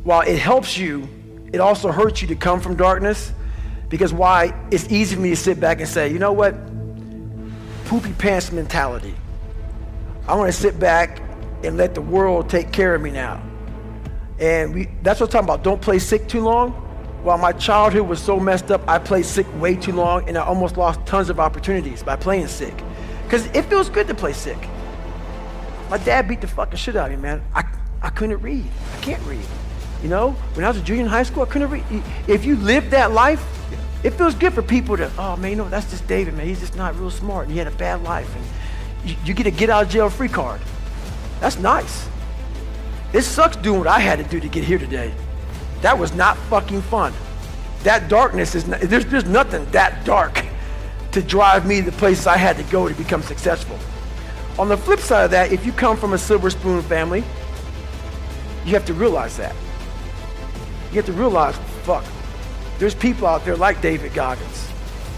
while it helps you, it also hurts you to come from darkness. Because why? It's easy for me to sit back and say, you know what? Poopy pants mentality. I want to sit back and let the world take care of me now. And that's what I'm talking about. Don't play sick too long. While my childhood was so messed up, I played sick way too long, and I almost lost tons of opportunities by playing sick. Because it feels good to play sick. My dad beat the fucking shit out of me, man. I couldn't read. I can't read. You know, when I was a junior in high school, I couldn't read. If you live that life, it feels good for people to, oh man, you know, that's just David, man. He's just not real smart, and he had a bad life. And you get a get out of jail free card. That's nice. It sucks doing what I had to do to get here today. That was not fucking fun. That darkness is, there's nothing that dark to drive me to the places I had to go to become successful. On the flip side of that, if you come from a silver spoon family, you have to realize that. You have to realize, fuck, there's people out there like David Goggins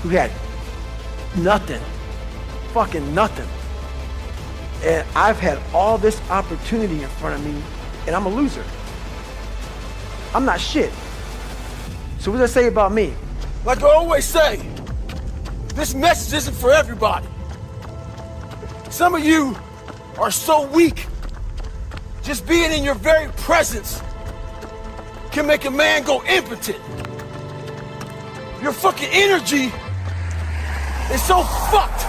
who had nothing, fucking nothing. And I've had all this opportunity in front of me, and I'm a loser. I'm not shit. So what does that say about me? Like I always say, this message isn't for everybody. Some of you are so weak. Just being in your very presence can make a man go impotent. Your fucking energy is so fucked.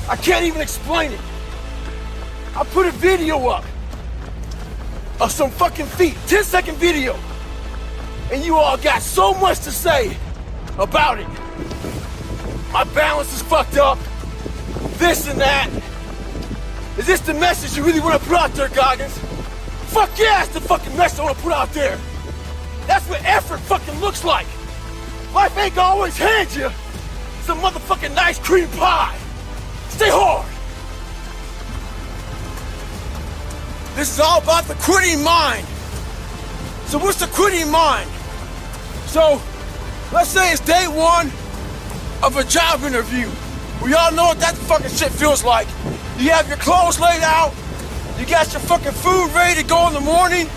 I can't even explain it. I put a video up of some fucking feet, 10-second video, and you all got so much to say about it. My balance is fucked up, this and that. Is this the message you really want to put out there, Goggins? Fuck yeah, it's the fucking message I want to put out there. That's what effort fucking looks like. Life ain't gonna always hand you some motherfucking nice cream pie. Stay hard. This is all about the quitting mind. So what's the quitting mind? So, let's say it's day one of a job interview. We all know what that fucking shit feels like. You have your clothes laid out, you got your fucking food ready to go in the morning,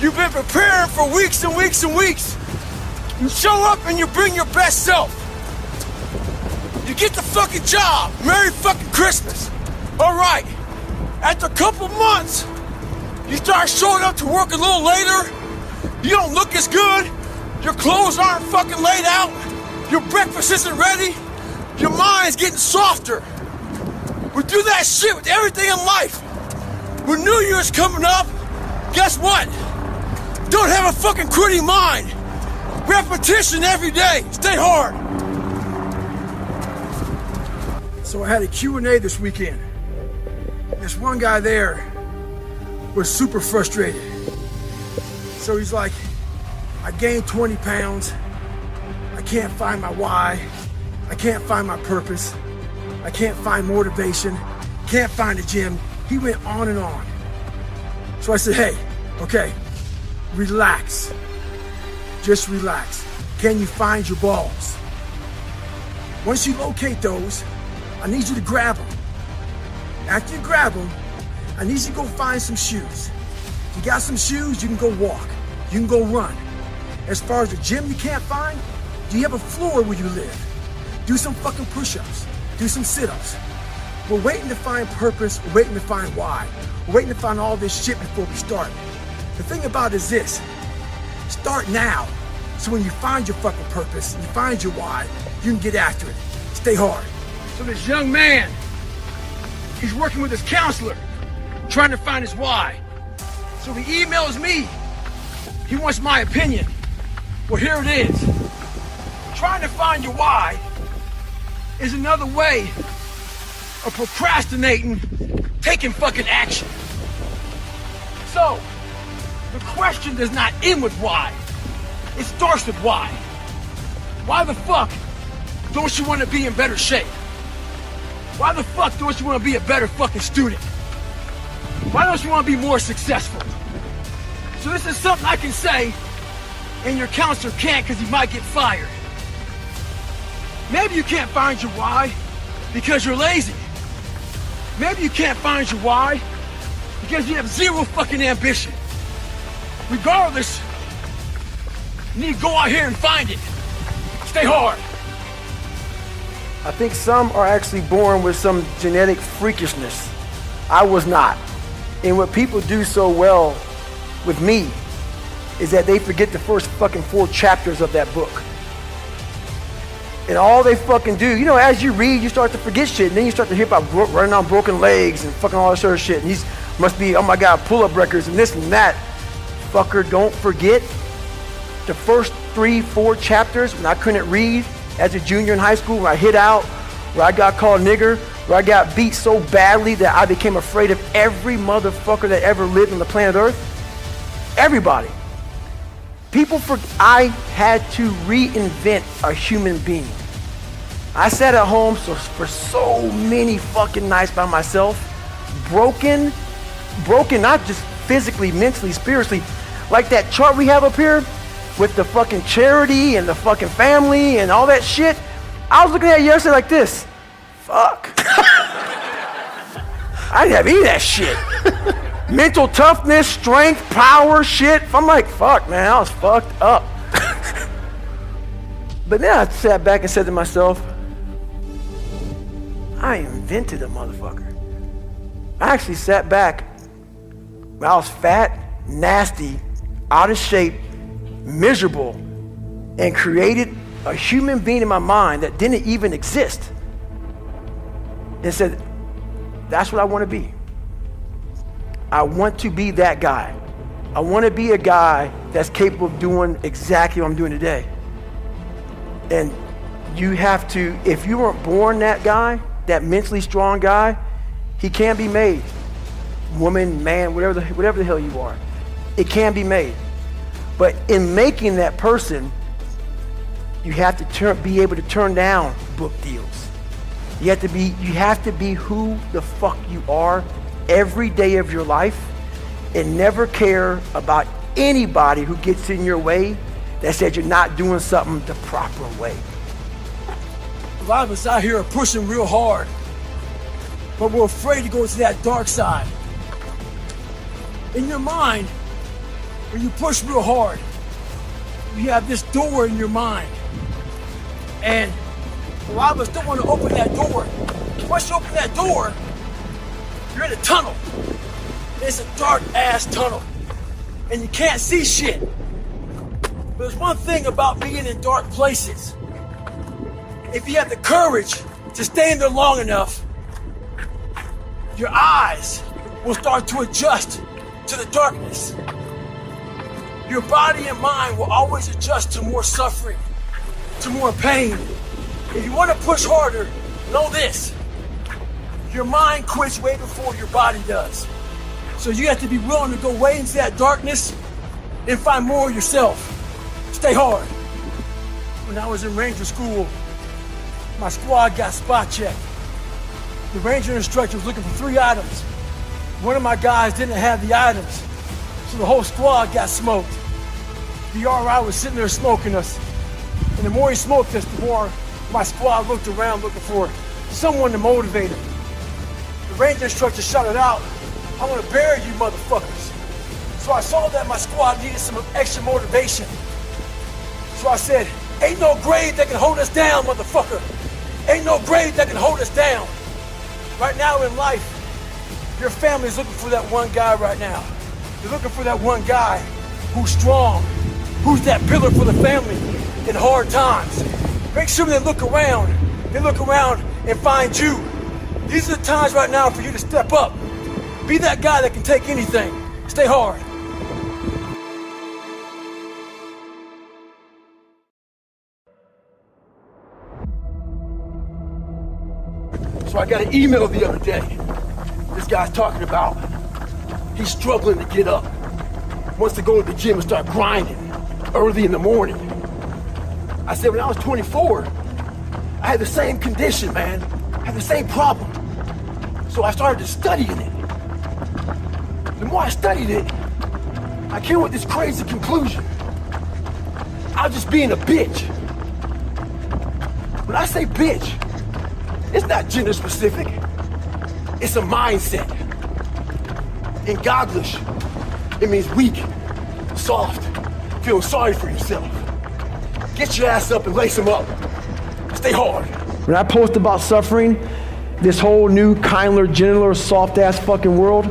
you've been preparing for weeks and weeks and weeks. You show up and you bring your best self. You get the fucking job. Merry fucking Christmas. All right. After a couple months, you start showing up to work a little later. You don't look as good. Your clothes aren't fucking laid out. Your breakfast isn't ready. Your mind's getting softer. We do that shit with everything in life. When New Year's coming up, guess what? Don't have a fucking quitting mind. Repetition every day. Stay hard. So I had a Q&A this weekend. This one guy there was super frustrated. So he's like, I gained 20 pounds. I can't find my why. I can't find my purpose. I can't find motivation. Can't find a gym. He went on and on. So I said, hey, okay, relax. Just relax. Can you find your balls? Once you locate those, I need you to grab them. After you grab them, I need you to go find some shoes. If you got some shoes, you can go walk. You can go run. As far as the gym you can't find, do you have a floor where you live? Do some fucking push-ups. Do some sit-ups. We're waiting to find purpose. We're waiting to find why. We're waiting to find all this shit before we start. The thing about it is this. Start now. So when you find your fucking purpose, and you find your why, you can get after it. Stay hard. So this young man, he's working with his counselor, trying to find his why. So he emails me. He wants my opinion. Well, here it is. Trying to find your why is another way of procrastinating, taking fucking action. So, the question does not end with why. It starts with why. Why the fuck don't you want to be in better shape? Why the fuck don't you want to be a better fucking student? Why don't you want to be more successful? So this is something I can say, and your counselor can't because he might get fired. Maybe you can't find your why because you're lazy. Maybe you can't find your why because you have zero fucking ambition. Regardless, you need to go out here and find it. Stay hard. I think some are actually born with some genetic freakishness. I was not. And what people do so well with me is that they forget the first fucking 4 chapters of that book. And all they fucking do, you know, as you read, you start to forget shit, and then you start to hear about running on broken legs and fucking all this other shit. And these must be, oh my God, pull-up records and this and that. Fucker, don't forget the first 3-4 chapters when I couldn't read as a junior in high school, where I hid out, where I got called nigger, where I got beat so badly that I became afraid of every motherfucker that ever lived on the planet Earth. Everybody. I had to reinvent a human being. I sat at home for so many fucking nights by myself, broken, not just physically, mentally, spiritually, like that chart we have up here with the fucking charity and the fucking family and all that shit. I was looking at it yesterday like this. Fuck. I didn't have any of that shit. Mental toughness, strength, power, shit. I'm like, fuck, man, I was fucked up. But then I sat back and said to myself, I invented a motherfucker. I actually sat back when I was fat, nasty, out of shape, miserable, and created a human being in my mind that didn't even exist. And said, that's what I want to be. I want to be that guy. I want to be a guy that's capable of doing exactly what I'm doing today. And you have to, if you weren't born that guy, that mentally strong guy, he can be made. Woman, man, whatever the hell you are. It can be made. But in making that person, you have to be able to turn down book deals. You have to be who the fuck you are every day of your life, and never care about anybody who gets in your way that says you're not doing something the proper way. A lot of us out here are pushing real hard, but we're afraid to go to that dark side. In your mind, when you push real hard, you have this door in your mind. And a lot of us don't want to open that door. Once you open that door, you're in a tunnel. It's a dark ass tunnel. And you can't see shit. But there's one thing about being in dark places. If you have the courage to stay in there long enough, your eyes will start to adjust to the darkness. Your body and mind will always adjust to more suffering, to more pain. If you want to push harder, know this. Your mind quits way before your body does. So you have to be willing to go way into that darkness and find more of yourself. Stay hard. When I was in Ranger school, my squad got spot checked. The Ranger instructor was looking for 3 items. One of my guys didn't have the items, so the whole squad got smoked. The RI was sitting there smoking us, and the more he smoked us, the more my squad looked around looking for someone to motivate him. The Ranger instructor shouted out, "I want to bury you motherfuckers." So I saw that my squad needed some extra motivation. So I said, "Ain't no grave that can hold us down, motherfucker. Ain't no grave that can hold us down." Right now in life, your family's looking for that one guy right now. They're looking for that one guy who's strong, who's that pillar for the family in hard times. Make sure they look around and find you. These are the times right now for you to step up. Be that guy that can take anything. Stay hard. So I got an email the other day. This guy's talking about he's struggling to get up. Wants to go to the gym and start grinding early in the morning. I said, when I was 24, I had the same condition, man. I had the same problem. So I started to studying it. The more I studied it, I came with this crazy conclusion. I was just being a bitch. When I say bitch, it's not gender specific. It's a mindset. In Gogglish, it means weak, soft, feeling sorry for yourself. Get your ass up and lace them up. Stay hard. When I post about suffering, this whole new, kindler, gentler, soft-ass fucking world,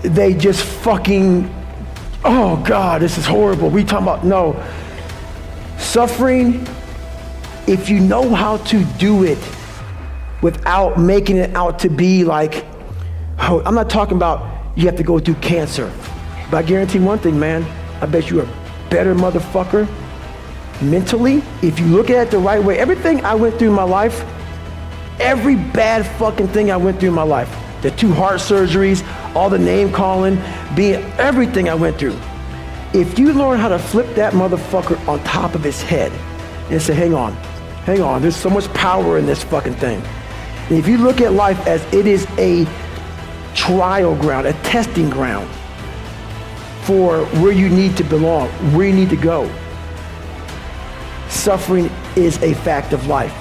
they just fucking, oh God, this is horrible. We talking about, no. Suffering, if you know how to do it without making it out to be like, oh, I'm not talking about you have to go through cancer. But I guarantee one thing, man, I bet you're a better motherfucker mentally if you look at it the right way. Everything I went through in my life, every bad fucking thing I went through in my life, the 2 heart surgeries, all the name calling, being everything I went through. If you learn how to flip that motherfucker on top of his head and say, hang on, there's so much power in this fucking thing. And if you look at life as it is a trial ground, a testing ground for where you need to belong, where you need to go, suffering is a fact of life.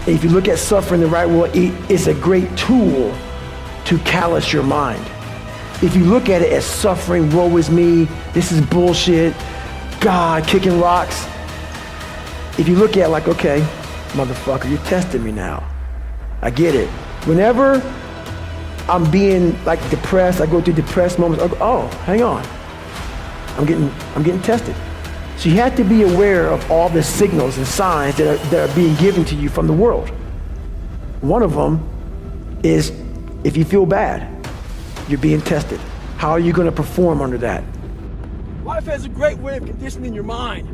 And if you look at suffering the right way, it's a great tool to callous your mind. If you look at it as suffering, woe is me, this is bullshit, God, kicking rocks. If you look at it like, okay, motherfucker, you're testing me now. I get it. Whenever I'm being like depressed, I go through depressed moments, I go, oh, hang on. I'm getting tested. So you have to be aware of all the signals and signs that are being given to you from the world. One of them is if you feel bad, you're being tested. How are you going to perform under that? Life has a great way of conditioning your mind.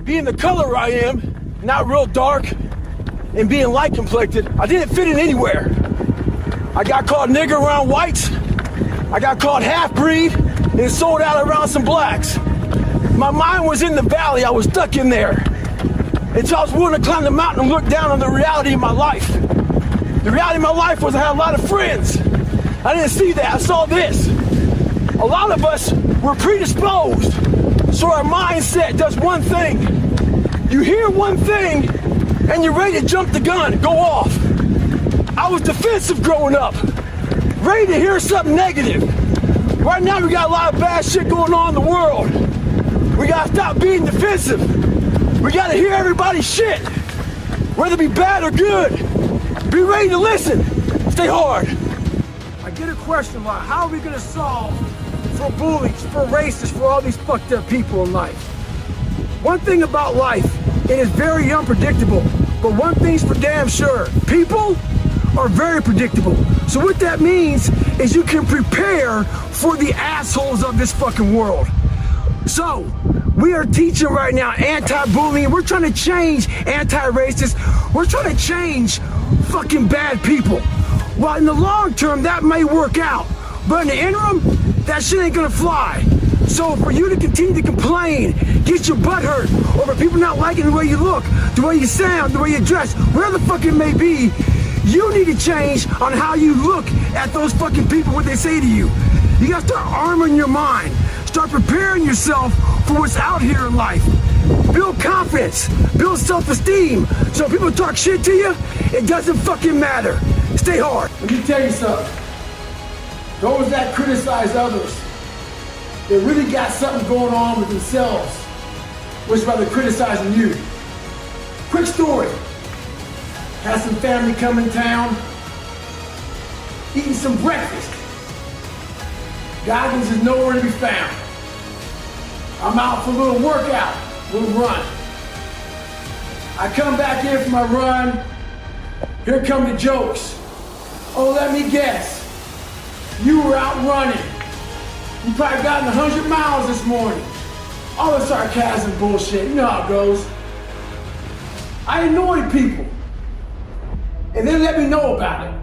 Being the color I am, not real dark, and being light complected, I didn't fit in anywhere. I got called nigger around whites. I got called half-breed and sold out around some blacks. My mind was in the valley. I was stuck in there. Until I was willing to climb the mountain and look down on the reality of my life. The reality of my life was I had a lot of friends. I didn't see that. I saw this. A lot of us were predisposed. So our mindset does one thing. You hear one thing and you're ready to jump the gun, go off. I was defensive growing up, ready to hear something negative. Right now we got a lot of bad shit going on in the world. We gotta stop being defensive. We gotta hear everybody's shit, whether it be bad or good. Be ready to listen. Stay hard. I get a question like, how are we gonna solve for bullies, for racists, for all these fucked up people in life? One thing about life, it is very unpredictable, but one thing's for damn sure. People are very predictable. So what that means is you can prepare for the assholes of this fucking world. So, we are teaching right now anti-bullying. We're trying to change anti-racist. We're trying to change fucking bad people. While in the long term, that may work out. But in the interim, that shit ain't gonna fly. So for you to continue to complain, get your butt hurt over people not liking the way you look, the way you sound, the way you dress, whatever the fuck it may be, you need to change on how you look at those fucking people, what they say to you. You gotta start arming your mind. Start preparing yourself for what's out here in life. Build confidence, build self-esteem. So when people talk shit to you, it doesn't fucking matter. Stay hard. Let me tell you something. Those that criticize others, they really got something going on with themselves, which rather criticizing you. Quick story. Had some family come in town, eating some breakfast. Goggins is nowhere to be found. I'm out for a little workout, a little run. I come back in for my run. Here come the jokes. Oh, let me guess. You were out running. You probably gotten 100 miles this morning. All the sarcasm bullshit, you know how it goes. I annoy people. And they let me know about it.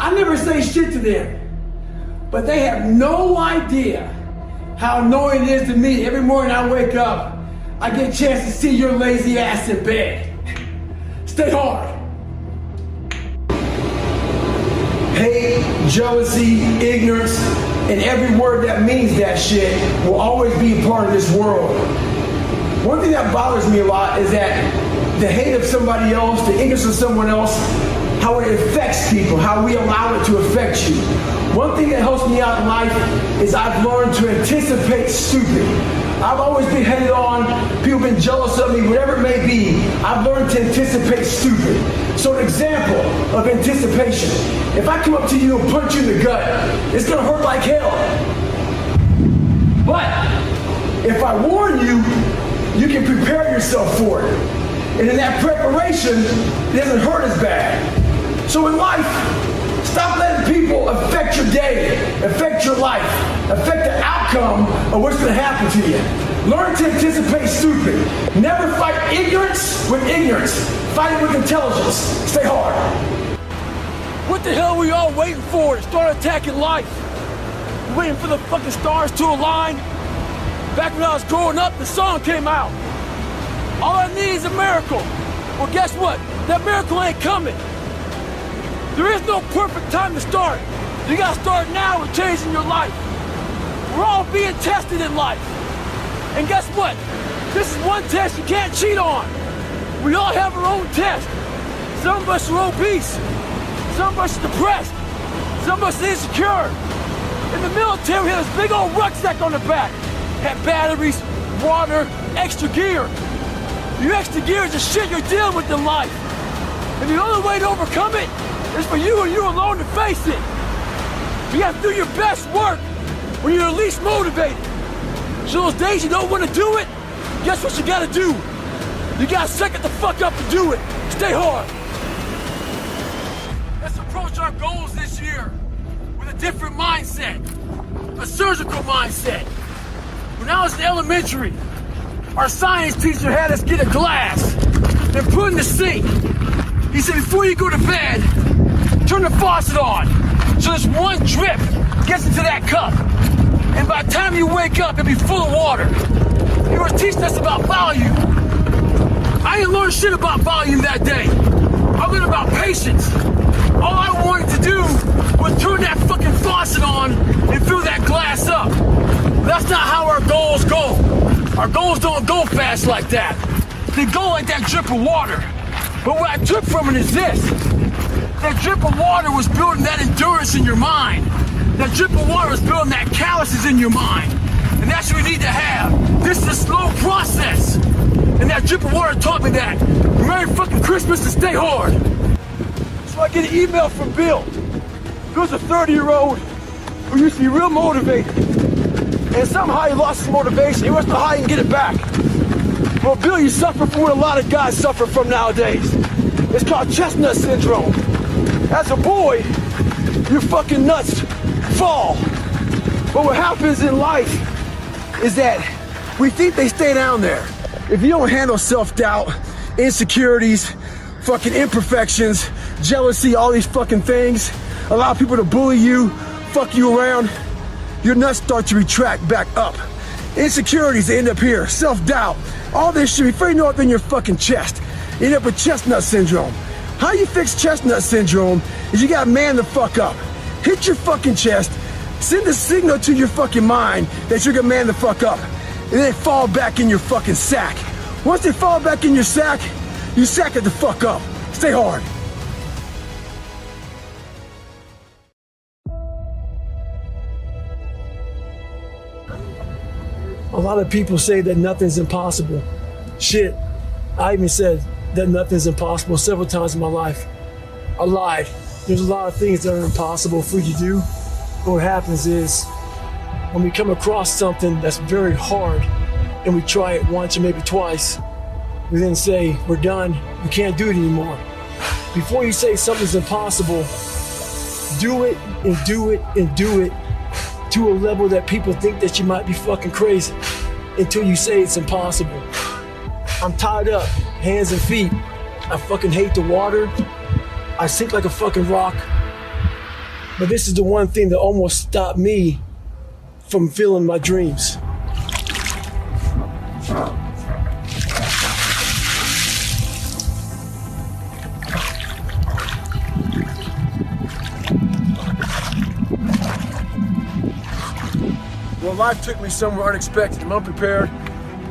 I never say shit to them. But they have no idea how annoying it is to me. Every morning I wake up, I get a chance to see your lazy ass in bed. Stay hard. Hate, jealousy, ignorance, and every word that means that shit will always be a part of this world. One thing that bothers me a lot is that the hate of somebody else, the ignorance of someone else, how it affects people, how we allow it to affect you. One thing that helps me out in life is I've learned to anticipate stupid. I've always been headed on, people have been jealous of me, whatever it may be. I've learned to anticipate stupid. So an example of anticipation. If I come up to you and punch you in the gut, it's gonna hurt like hell. But if I warn you, you can prepare yourself for it. And in that preparation, it doesn't hurt as bad. So in life, stop letting people affect your day, affect your life, affect the outcome of what's going to happen to you. Learn to anticipate stupid. Never fight ignorance with ignorance. Fight it with intelligence. Stay hard. What the hell are we all waiting for to start attacking life? Waiting for the fucking stars to align? Back when I was growing up, the song came out. All I need is a miracle. Well, guess what? That miracle ain't coming. There is no perfect time to start. You gotta start now with changing your life. We're all being tested in life. And guess what? This is one test you can't cheat on. We all have our own test. Some of us are obese. Some of us are depressed. Some of us are insecure. In the military, we had this big old rucksack on the back. Had batteries, water, extra gear. Your extra gear is the shit you're dealing with in life. And the only way to overcome it is for you and you alone to face it. You have to do your best work when you're least motivated. So those days you don't want to do it, guess what you gotta do? You gotta suck it the fuck up and do it. Stay hard. Let's approach our goals this year with a different mindset. A surgical mindset. When I was in elementary, our science teacher had us get a glass and put in the sink. He said, before you go to bed, turn the faucet on. So this one drip gets into that cup. And by the time you wake up, it'll be full of water. He was teaching us about volume. I didn't learn shit about volume that day. I learned about patience. All I wanted to do was turn that fucking faucet on and fill that glass up. That's not how our goals go. Our goals don't go fast like that. They go like that drip of water. But what I took from it is this. That drip of water was building that endurance in your mind. That drip of water was building that calluses in your mind. And that's what we need to have. This is a slow process. And that drip of water taught me that. Merry fucking Christmas and stay hard. So I get an email from Bill. Bill's a 30-year-old who used to be real motivated. And somehow he lost his motivation. He wants to know how he can get it back. Well, Bill, you suffer from what a lot of guys suffer from nowadays. It's called chestnut syndrome. As a boy, your fucking nuts fall. But what happens in life is that we think they stay down there. If you don't handle self-doubt, insecurities, fucking imperfections, jealousy, all these fucking things, allow people to bully you, fuck you around, your nuts start to retract back up. Insecurities end up here, self-doubt, all this shit. Before you know it, in your fucking chest. You end up with chestnut syndrome. How you fix chestnut syndrome is you gotta man the fuck up. Hit your fucking chest, send a signal to your fucking mind that you're gonna man the fuck up. And then fall back in your fucking sack. Once they fall back in your sack, you sack it the fuck up. Stay hard. A lot of people say that nothing's impossible. Shit, I even said that nothing's impossible several times in my life. I lied. There's a lot of things that are impossible for you to do. But what happens is, when we come across something that's very hard, and we try it once or maybe twice, we then say, we're done, we can't do it anymore. Before you say something's impossible, do it and do it and do it to a level that people think that you might be fucking crazy until you say it's impossible. I'm tied up, hands and feet. I fucking hate the water. I sink like a fucking rock. But this is the one thing that almost stopped me from feeling my dreams. Well, life took me somewhere unexpected. I'm unprepared.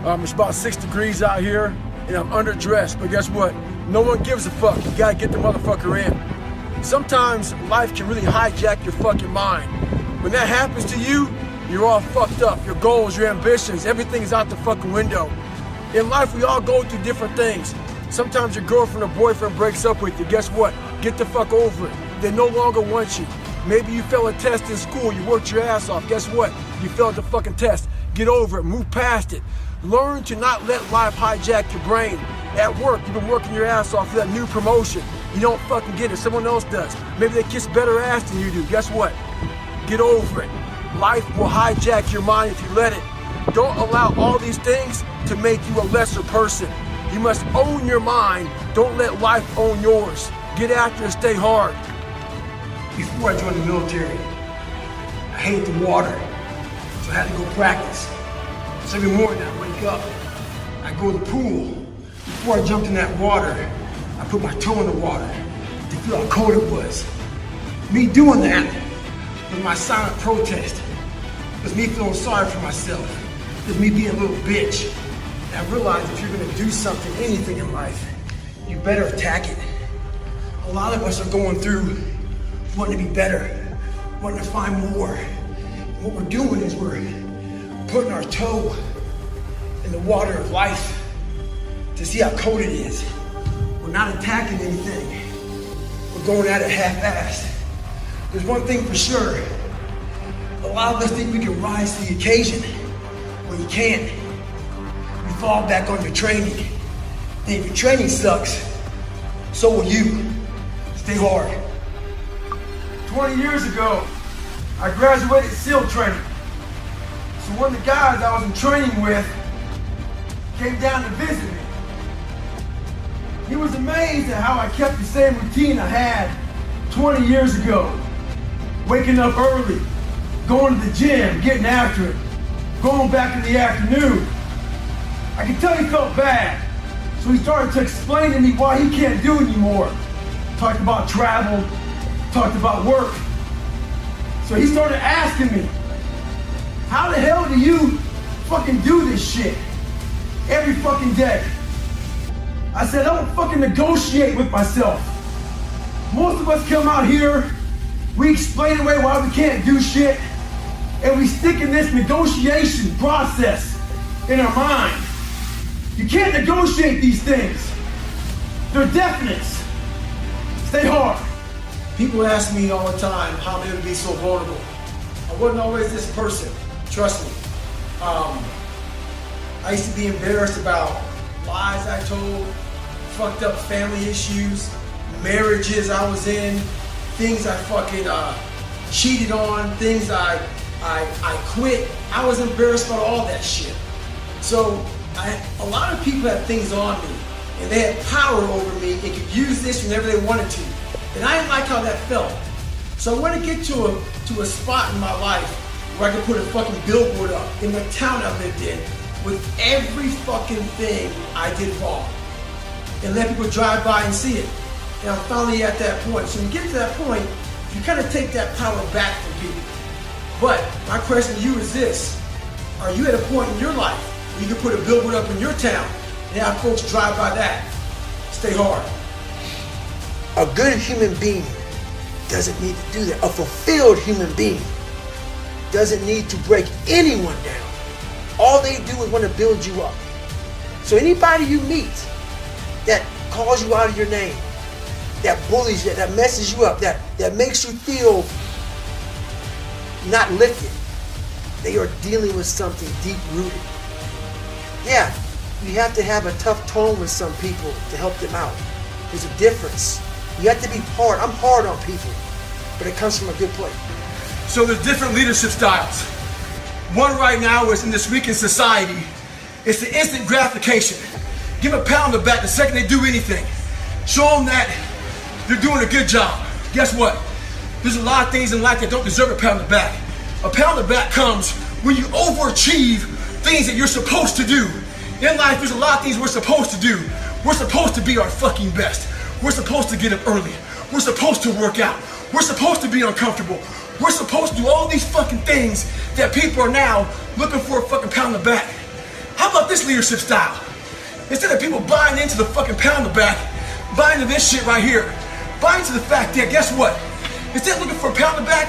It's about 6 degrees out here, and I'm underdressed. But guess what? No one gives a fuck. You gotta get the motherfucker in. Sometimes life can really hijack your fucking mind. When that happens to you, you're all fucked up. Your goals, your ambitions, everything is out the fucking window. In life, we all go through different things. Sometimes your girlfriend or boyfriend breaks up with you. Guess what? Get the fuck over it. They no longer want you. Maybe you failed a test in school. You worked your ass off. Guess what? You failed the fucking test. Get over it. Move past it. Learn to not let life hijack your brain. At work, you've been working your ass off for that new promotion. You don't fucking get it. Someone else does. Maybe they kiss better ass than you do. Guess what? Get over it. Life will hijack your mind if you let it. Don't allow all these things to make you a lesser person. You must own your mind. Don't let life own yours. Get after it, stay hard. Before I joined the military, I hated the water, so I had to go practice. So every morning I wake up, I go to the pool. Before I jumped in that water, I put my toe in the water to feel how cold it was. Me doing that was my silent protest. It was me feeling sorry for myself. It was me being a little bitch. And I realized if you're gonna do something, anything in life, you better attack it. A lot of us are going through wanting to be better, wanting to find more. And what we're doing is we're putting our toe in the water of life to see how cold it is. We're not attacking anything. We're going at it half-assed. There's one thing for sure. A lot of us think we can rise to the occasion. Well, you can't. You fall back on your training. And if your training sucks, so will you. Stay hard. 20 years ago, I graduated SEAL training. So one of the guys I was in training with came down to visit me. He was amazed at how I kept the same routine I had 20 years ago. Waking up early, going to the gym, getting after it, going back in the afternoon. I could tell he felt bad, so he started to explain to me why he can't do it anymore. Talked about travel, talked about work. So he started asking me, how the hell do you fucking do this shit every fucking day? I said, I don't fucking negotiate with myself. Most of us come out here, we explain away why we can't do shit, and we stick in this negotiation process in our mind. You can't negotiate these things. They're definites. Stay hard. People ask me all the time how I'm able to be so vulnerable. I wasn't always this person, trust me. I used to be embarrassed about lies I told, fucked up family issues, marriages I was in, things I fucking cheated on, things I quit. I was embarrassed about all that shit. So a lot of people had things on me, and they had power over me and could use this whenever they wanted to. And I didn't like how that felt. So I want to get to a spot in my life where I could put a fucking billboard up in the town I lived in with every fucking thing I did wrong, and let people drive by and see it. And I'm finally at that point. So when you get to that point, you kind of take that power back from people. But my question to you is this: are you at a point in your life where you can put a billboard up in your town and have folks drive by that? Stay hard. A good human being doesn't need to do that. A fulfilled human being doesn't need to break anyone down. All they do is want to build you up. So anybody you meet that calls you out of your name, that bullies you, that messes you up, that makes you feel not lifted, they are dealing with something deep rooted. Yeah, you have to have a tough tone with some people to help them out. There's a difference. You have to be hard. I'm hard on people, but it comes from a good place. So there's different leadership styles. One right now is in this weakened society. It's the instant gratification. Give a pat on the back the second they do anything. Show them that they're doing a good job. Guess what? There's a lot of things in life that don't deserve a pat on the back. A pat on the back comes when you overachieve things that you're supposed to do. In life, there's a lot of things we're supposed to do. We're supposed to be our fucking best. We're supposed to get up early. We're supposed to work out. We're supposed to be uncomfortable. We're supposed to do all these fucking things that people are now looking for a fucking pat on the back. How about this leadership style? Instead of people buying into the fucking pat on the back, buying into this shit right here, Buy into the fact that, guess what? Instead of looking for a pound of back,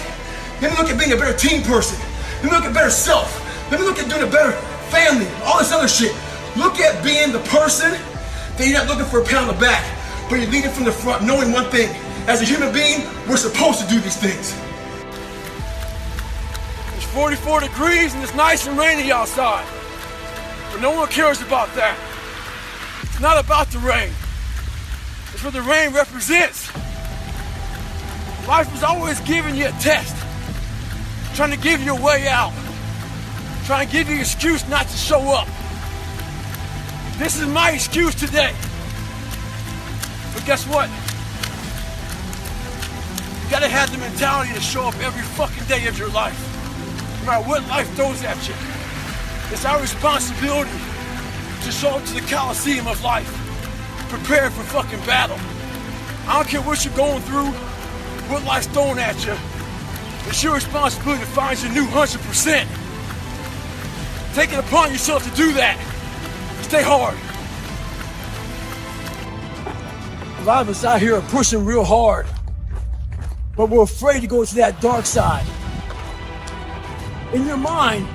let me look at being a better team person. Let me look at better self. Let me look at doing a better family, all this other shit. Look at being the person that you're not looking for a pound of back, but you're leading from the front, knowing one thing. As a human being, we're supposed to do these things. It's 44 degrees and it's nice and rainy outside. But no one cares about that. It's not about the rain. It's what the rain represents. Life is always giving you a test, trying to give you a way out, trying to give you an excuse not to show up. This is my excuse today. But guess what? You gotta have the mentality to show up every fucking day of your life, no matter what life throws at you. It's our responsibility to show up to the Coliseum of life, prepared for fucking battle. I don't care what you're going through, what life's throwing at you. It's your responsibility to find your new 100%. Take it upon yourself to do that. Stay hard. A lot of us out here are pushing real hard, but we're afraid to go to that dark side. In your mind,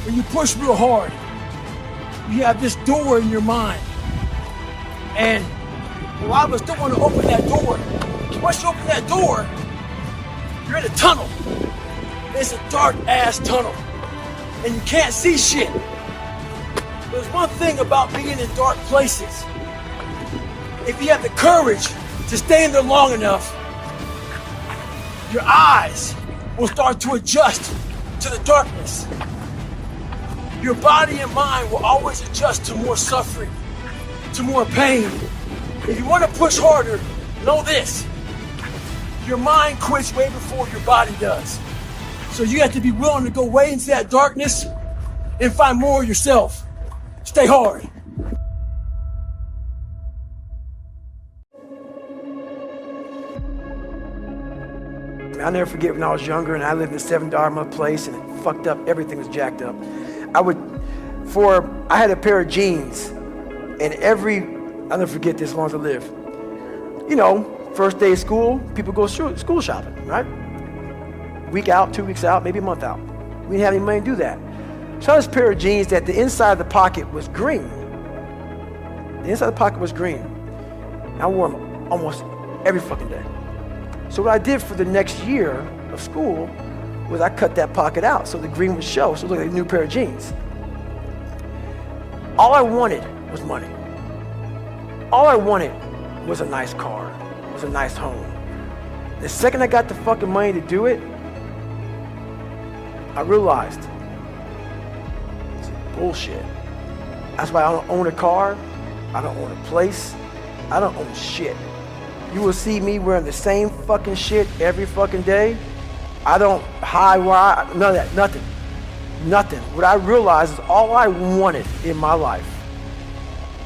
when you push real hard, you have this door in your mind. And a lot of us don't want to open that door. Once you open that door, you're in a tunnel. It's a dark ass tunnel. And you can't see shit. There's one thing about being in dark places. If you have the courage to stay in there long enough, your eyes will start to adjust to the darkness. Your body and mind will always adjust to more suffering, to more pain. If you want to push harder, know this. Your mind quits way before your body does. So you have to be willing to go way into that darkness and find more of yourself. Stay hard. I'll never forget when I was younger and I lived in a $7 a month place and it fucked up, everything was jacked up. I had a pair of jeans and I'll never forget this as long as I live. You know, first day of school, people go school shopping, right? Week out, 2 weeks out, maybe a month out. We didn't have any money to do that. So I had this pair of jeans that the inside of the pocket was green. The inside of the pocket was green. And I wore them almost every fucking day. So what I did for the next year of school was I cut that pocket out so the green would show, so it looked like a new pair of jeans. All I wanted was money. All I wanted was a nice car, was a nice home. The second I got the fucking money to do it, I realized it's bullshit. That's why I don't own a car, I don't own a place, I don't own shit. You will see me wearing the same fucking shit every fucking day. I don't hide none of that, nothing. Nothing. What I realized is all I wanted in my life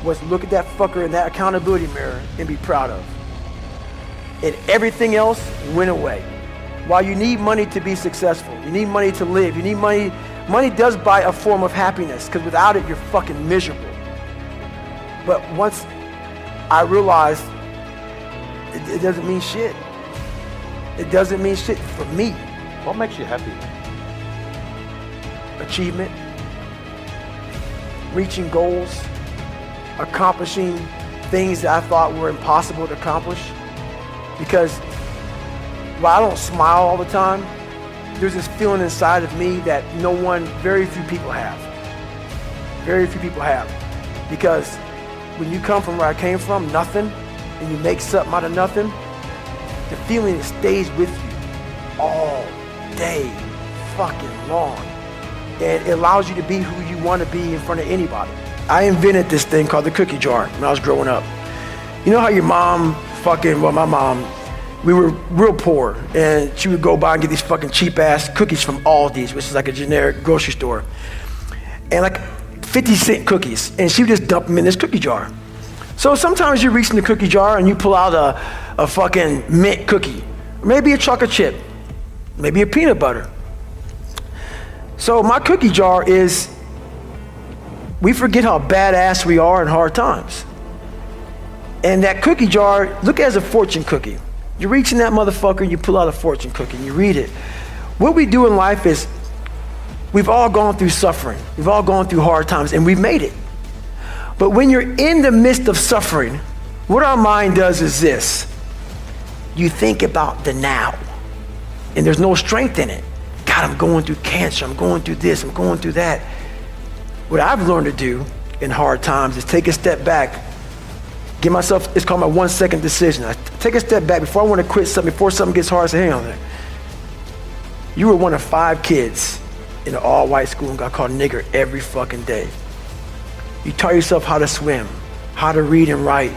was look at that fucker in that accountability mirror and be proud of. And everything else went away. While you need money to be successful, you need money to live, you need money. Money does buy a form of happiness, because without it, you're fucking miserable. But once I realized it doesn't mean shit. It doesn't mean shit for me. What makes you happy? Achievement, reaching goals, accomplishing things that I thought were impossible to accomplish. Because while I don't smile all the time, there's this feeling inside of me that very few people have. Very few people have. Because when you come from where I came from, nothing, and you make something out of nothing, the feeling stays with you all day fucking long. And it allows you to be who you want to be in front of anybody. I invented this thing called the cookie jar when I was growing up. You know how your mom my mom, we were real poor, and she would go by and get these fucking cheap ass cookies from Aldi's, which is like a generic grocery store. And like 50-cent cookies, and she would just dump them in this cookie jar. So sometimes you reach in the cookie jar and you pull out a fucking mint cookie, maybe a chocolate chip, maybe a peanut butter. So my cookie jar is, we forget how badass we are in hard times. And that cookie jar, look at it as a fortune cookie. You reach in that motherfucker, you pull out a fortune cookie, and you read it. What we do in life is, we've all gone through suffering. We've all gone through hard times, and we've made it. But when you're in the midst of suffering, what our mind does is this. You think about the now, and there's no strength in it. God, I'm going through cancer, I'm going through this, I'm going through that. What I've learned to do in hard times is take a step back, give myself, it's called my 1 second decision. I take a step back before I want to quit something, before something gets hard, I say, hang on there. You were one of 5 kids in an all-white school and got called nigger every fucking day. You taught yourself how to swim, how to read and write.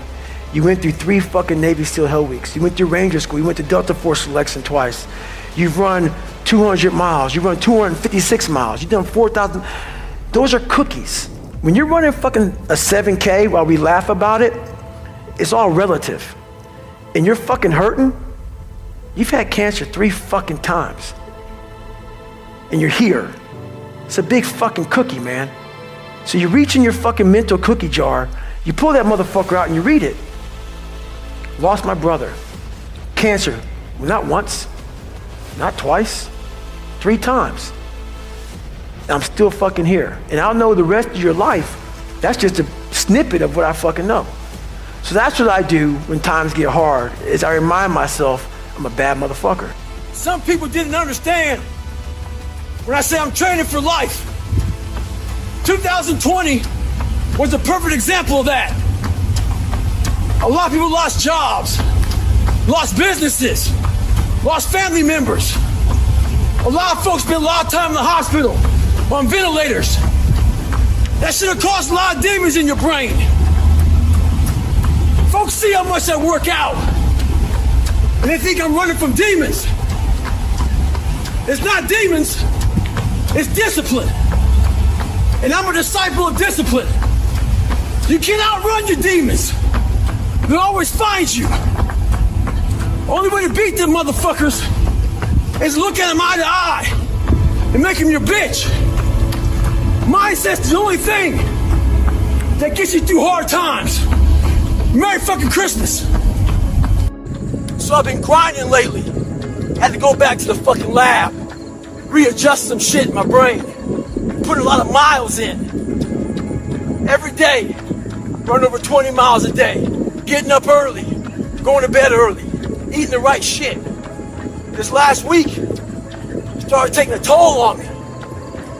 You went through 3 fucking Navy SEAL Hell Weeks. You went through Ranger School. You went to Delta Force selection twice. You've run 200 miles. You've run 256 miles. You've done 4,000. Those are cookies. When you're running fucking a 7K while we laugh about it, it's all relative. And you're fucking hurting, you've had cancer 3 fucking times. And you're here. It's a big fucking cookie, man. So you reach in your fucking mental cookie jar, you pull that motherfucker out and you read it. Lost my brother. Cancer. Not once, not twice, 3 times. And I'm still fucking here. And I'll know the rest of your life. That's just a snippet of what I fucking know. So that's what I do when times get hard, is I remind myself I'm a bad motherfucker. Some people didn't understand when I say I'm training for life. 2020 was a perfect example of that. A lot of people lost jobs, lost businesses, lost family members. A lot of folks spent a lot of time in the hospital on ventilators. That should have caused a lot of demons in your brain. Folks see how much I work out, and they think I'm running from demons. It's not demons, it's discipline. And I'm a disciple of discipline. You can't outrun your demons. They'll always find you. Only way to beat them motherfuckers is look at them eye to eye and make them your bitch. Mindset's the only thing that gets you through hard times. Merry fucking Christmas. So I've been grinding lately. Had to go back to the fucking lab, readjust some shit in my brain, put a lot of miles in. Every day, run over 20 miles a day, getting up early, going to bed early, eating the right shit. This last week, started taking a toll on me.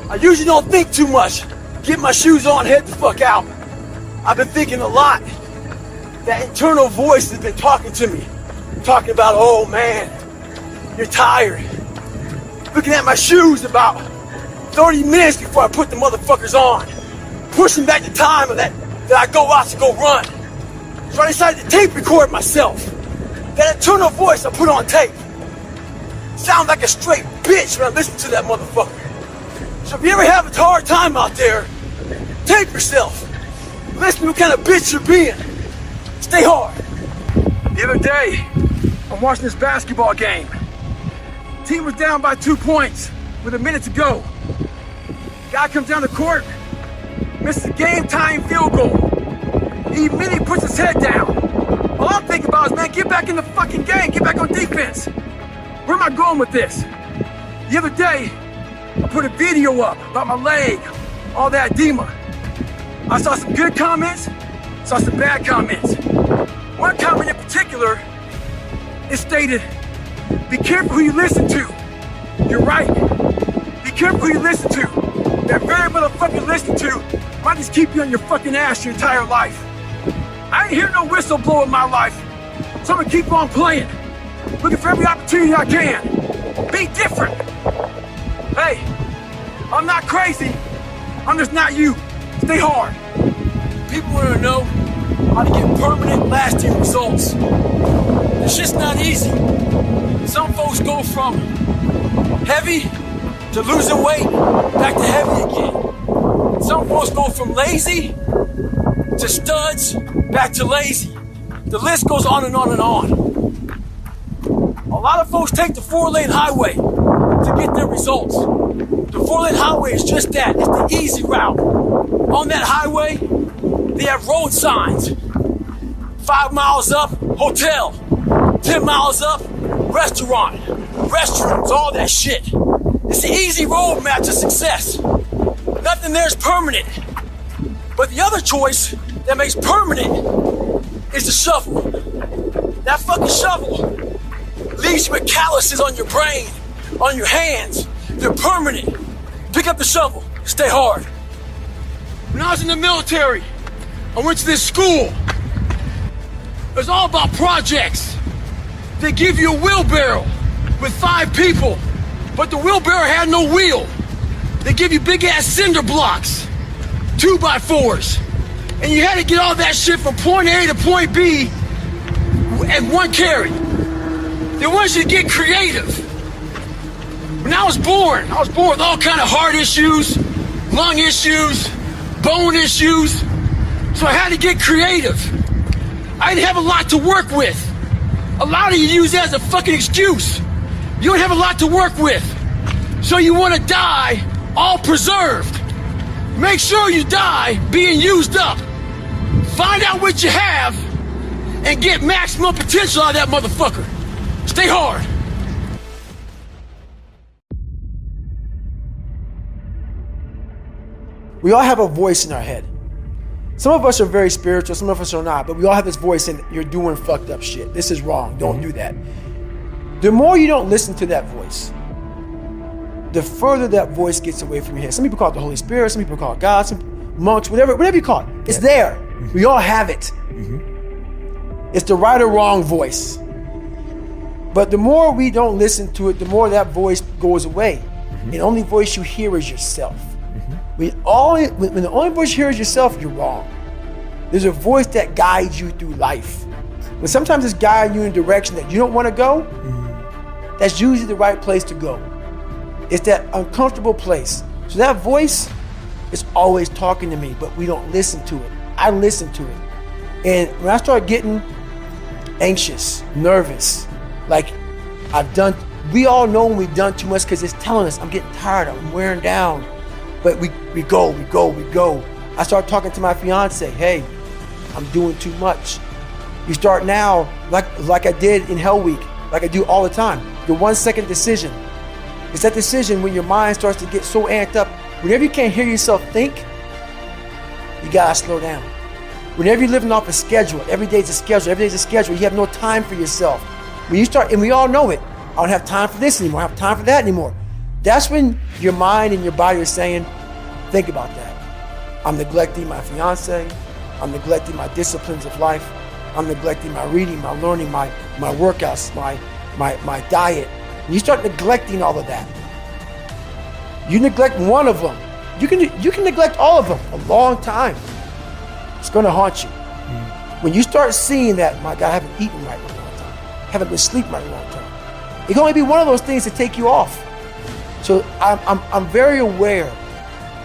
I usually don't think too much. Get my shoes on, head the fuck out. I've been thinking a lot. That internal voice has been talking to me. Talking about, oh man, you're tired. Looking at my shoes about 30 minutes before I put the motherfuckers on. Pushing back the time of that I go out to go run. So I decided to tape record myself. That internal voice I put on tape. Sound like a straight bitch when I listen to that motherfucker. So if you ever have a hard time out there, tape yourself. Listen to what kind of bitch you're being. Stay hard. The other day, I'm watching this basketball game. Team was down by 2 points with a minute to go. Guy comes down the court, misses a game-tying field goal. He immediately puts his head down. All I'm thinking about is, man, get back in the fucking game, get back on defense. Where am I going with this? The other day, I put a video up about my leg, all that edema. I saw some good comments, saw some bad comments. One comment in particular, it stated, be careful who you listen to. You're right. Be careful who you listen to. That very motherfucker you listen to might just keep you on your fucking ass your entire life. I ain't hear no whistle blow in my life, so I'm gonna keep on playing. Looking for every opportunity I can. Be different. Hey, I'm not crazy. I'm just not you. Stay hard. People want to know how to get permanent, lasting results. It's just not easy. Some folks go from heavy to losing weight, back to heavy again. Some folks go from lazy to studs, back to lazy. The list goes on and on and on. A lot of folks take the 4-lane highway to get their results. The 4-lane highway is just that. It's the easy route. On that highway, they have road signs. 5 miles up, hotel. 10 miles up, restaurant, restrooms, all that shit. It's the easy roadmap to success. Nothing there's permanent. But the other choice that makes permanent is the shovel. That fucking shovel leaves you with calluses on your brain, on your hands. They're permanent. Pick up the shovel, stay hard. When I was in the military, I went to this school. It was all about projects. They give you a wheelbarrow with 5 people, but the wheelbarrow had no wheel. They give you big ass cinder blocks, 2x4s, and you had to get all that shit from point A to point B at one carry. They want you to get creative. When I was born with all kind of heart issues, lung issues, bone issues, so I had to get creative. I didn't have a lot to work with. A lot of you use that as a fucking excuse. You don't have a lot to work with. So you want to die all preserved. Make sure you die being used up. Find out what you have and get maximum potential out of that motherfucker. Stay hard. We all have a voice in our head. Some of us are very spiritual, some of us are not, but we all have this voice saying, you're doing fucked up shit. This is wrong, don't do that. The more you don't listen to that voice, the further that voice gets away from your head. Some people call it the Holy Spirit, some people call it God, some monks, whatever you call it. It's there. We all have it. It's the right or wrong voice. But the more we don't listen to it, the more that voice goes away. And the only voice you hear is yourself. When the only voice you hear is yourself, you're wrong. There's a voice that guides you through life. But sometimes it's guiding you in a direction that you don't want to go. That's usually the right place to go. It's that uncomfortable place. So that voice is always talking to me, but we don't listen to it. I listen to it. And when I start getting anxious, nervous, like we all know when we've done too much because it's telling us, I'm getting tired, I'm wearing down. But we go. I start talking to my fiance, hey, I'm doing too much. You start now, like I did in Hell Week, like I do all the time, the 1 second decision. It's that decision when your mind starts to get so amped up. Whenever you can't hear yourself think, you gotta slow down. Whenever you're living off a schedule, every day's a schedule, you have no time for yourself. When you start, and we all know it, I don't have time for this anymore, I don't have time for that anymore. That's when your mind and your body are saying, think about that. I'm neglecting my fiance, I'm neglecting my disciplines of life, I'm neglecting my reading, my learning, my workouts, my diet. And you start neglecting all of that. You neglect one of them, you can neglect all of them a long time. It's gonna haunt you. When you start seeing that, my God, I haven't eaten right in a long time, haven't been sleeping right in a long time. It can only be one of those things to take you off. So I'm very aware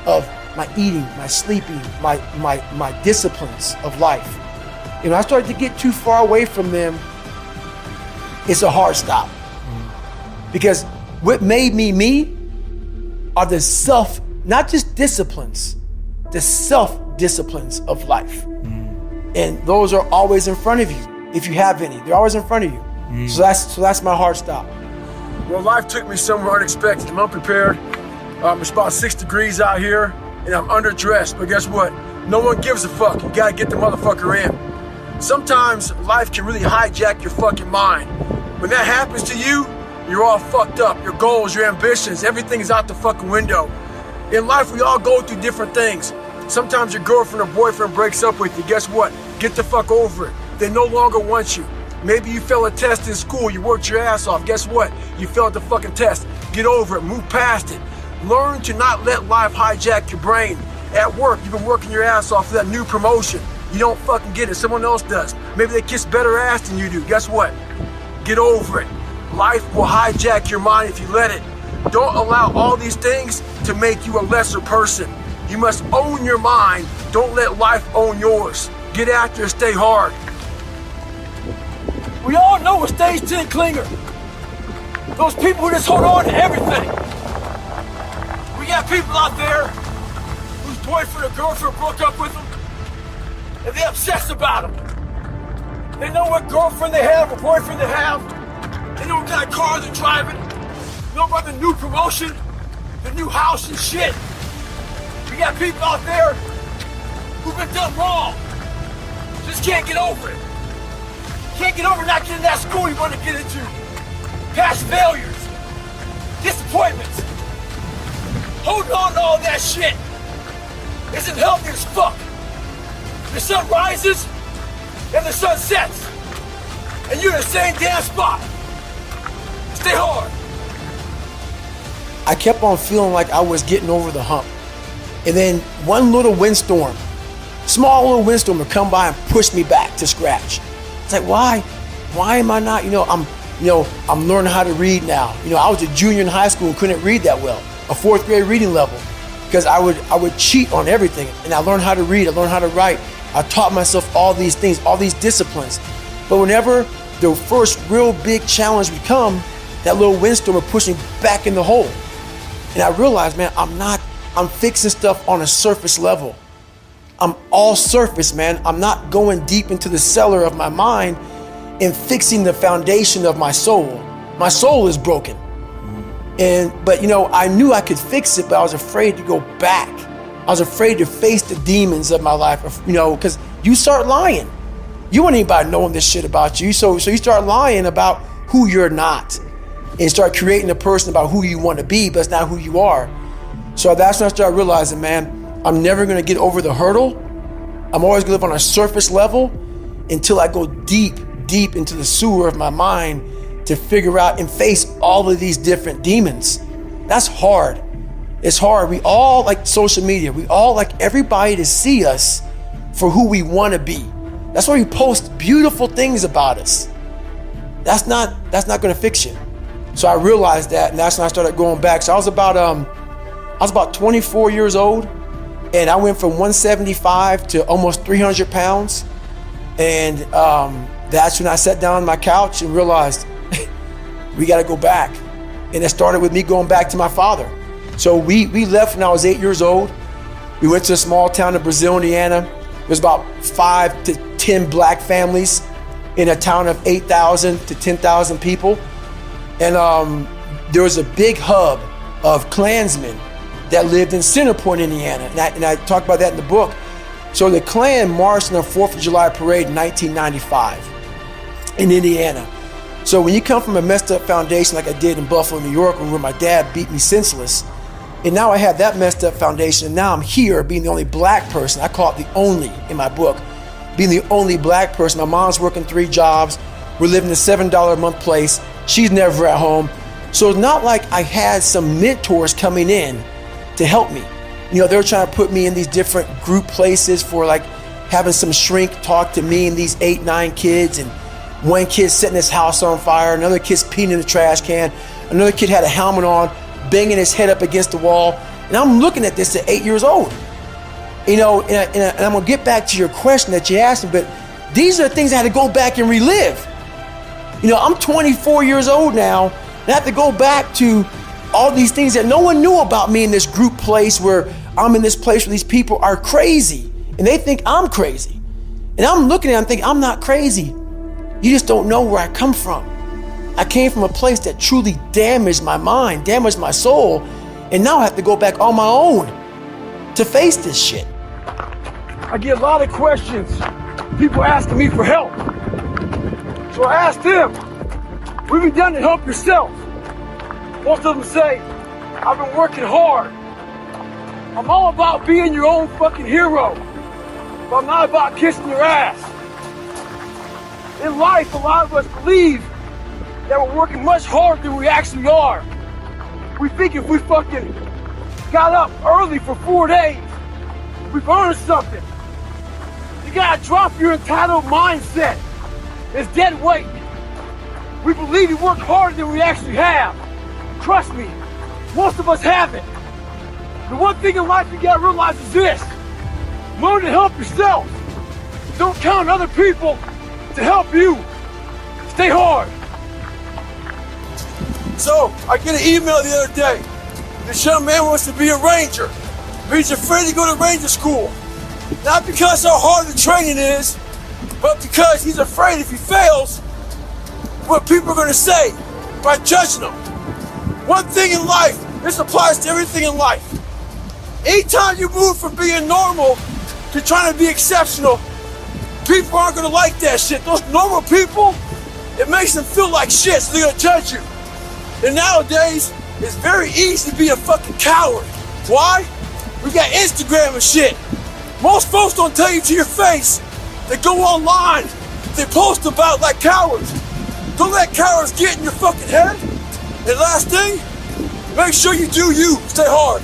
of my eating, my sleeping, my disciplines of life. And when I start to get too far away from them, it's a hard stop. Because what made me are the not just disciplines, the self-disciplines of life. And those are always in front of you. If you have any, they're always in front of you. So that's my hard stop. Well, life took me somewhere unexpected. I'm unprepared. It's about 6 degrees out here, and I'm underdressed. But guess what? No one gives a fuck. You gotta get the motherfucker in. Sometimes life can really hijack your fucking mind. When that happens to you, you're all fucked up. Your goals, your ambitions, everything is out the fucking window. In life, we all go through different things. Sometimes your girlfriend or boyfriend breaks up with you. Guess what? Get the fuck over it. They no longer want you. Maybe you failed a test in school, you worked your ass off. Guess what? You failed the fucking test. Get over it, move past it. Learn to not let life hijack your brain. At work, you've been working your ass off for that new promotion. You don't fucking get it, someone else does. Maybe they kiss better ass than you do. Guess what? Get over it. Life will hijack your mind if you let it. Don't allow all these things to make you a lesser person. You must own your mind. Don't let life own yours. Get after it, stay hard. We all know a stage 10 clinger. Those people who just hold on to everything. We got people out there whose boyfriend or girlfriend broke up with them and they obsess about them. They know what girlfriend they have or boyfriend they have. They know what kind of car they're driving. They know about the new promotion, the new house and shit. We got people out there who've been done wrong. Just can't get over it. Can't get over not getting that school you want to get into. Past failures, disappointments. Holding on to all that shit isn't healthy as fuck. The sun rises and the sun sets. And you're in the same damn spot. Stay hard. I kept on feeling like I was getting over the hump. And then one little windstorm, small little windstorm would come by and push me back to scratch. It's like, why? Why am I not, I'm learning how to read now. I was a junior in high school and couldn't read that well, a fourth grade reading level, because I would cheat on everything. And I learned how to read, I learned how to write. I taught myself all these things, all these disciplines. But whenever the first real big challenge would come, that little windstorm would push me back in the hole. And I realized, man, I'm fixing stuff on a surface level. I'm all surface, man. I'm not going deep into the cellar of my mind and fixing the foundation of my soul. My soul is broken. But I knew I could fix it, but I was afraid to go back. I was afraid to face the demons of my life, because you start lying. You want anybody knowing this shit about you. So you start lying about who you're not and start creating a person about who you want to be, but it's not who you are. So that's when I started realizing, man, I'm never going to get over the hurdle. I'm always going to live on a surface level until I go deep into the sewer of my mind to figure out and face all of these different demons. That's hard. It's hard. We all like social media. We all like everybody to see us for who we want to be. That's why we post beautiful things about us. That's not going to fix you. So I realized that, and that's when I started going back. So I was about 24 years old, and I went from 175 to almost 300 pounds. And that's when I sat down on my couch and realized we got to go back. And it started with me going back to my father. So we left when I was 8 years old. We went to a small town in Brazil, Indiana. There's about 5 to 10 black families in a town of 8,000 to 10,000 people. And there was a big hub of Klansmen that lived in Center Point, Indiana. And I talk about that in the book. So the Klan marched on the 4th of July parade in 1995 in Indiana. So when you come from a messed up foundation like I did in Buffalo, New York, where my dad beat me senseless, and now I have that messed up foundation, and now I'm here being the only black person. I call it the only in my book, being the only black person. My mom's working 3 jobs. We're living in a $7 a month place. She's never at home. So it's not like I had some mentors coming in to help me. They were trying to put me in these different group places for like having some shrink talk to me and these 8, 9 kids, and one kid setting his house on fire, another kid's peeing in the trash can, another kid had a helmet on, banging his head up against the wall. And I'm looking at this at 8 years old. And I'm gonna get back to your question that you asked me, but these are the things I had to go back and relive. I'm 24 years old now, and I have to go back to all these things that no one knew about me in this group place where I'm in this place where these people are crazy and they think I'm crazy. And I'm looking at them thinking, I'm not crazy. You just don't know where I come from. I came from a place that truly damaged my mind, damaged my soul, and now I have to go back on my own to face this shit. I get a lot of questions, people asking me for help. So I asked them, what have you done to help yourself? Most of them say, I've been working hard. I'm all about being your own fucking hero, but I'm not about kissing your ass. In life, a lot of us believe that we're working much harder than we actually are. We think if we fucking got up early for 4 days, we've earned something. You gotta drop your entitled mindset. It's dead weight. We believe we work harder than we actually have. Trust me, most of us haven't. The one thing in life you gotta realize is this: learn to help yourself. Don't count on other people to help you. Stay hard. So, I get an email the other day. This young man wants to be a ranger, but he's afraid to go to ranger school. Not because how hard the training is, but because he's afraid if he fails, what people are gonna say by judging him. One thing in life, this applies to everything in life. Anytime you move from being normal to trying to be exceptional, people aren't gonna like that shit. Those normal people, it makes them feel like shit, so they're gonna judge you. And nowadays, it's very easy to be a fucking coward. Why? We got Instagram and shit. Most folks don't tell you to your face. They go online, they post about like cowards. Don't let cowards get in your fucking head. And last thing, make sure you do you. Stay hard.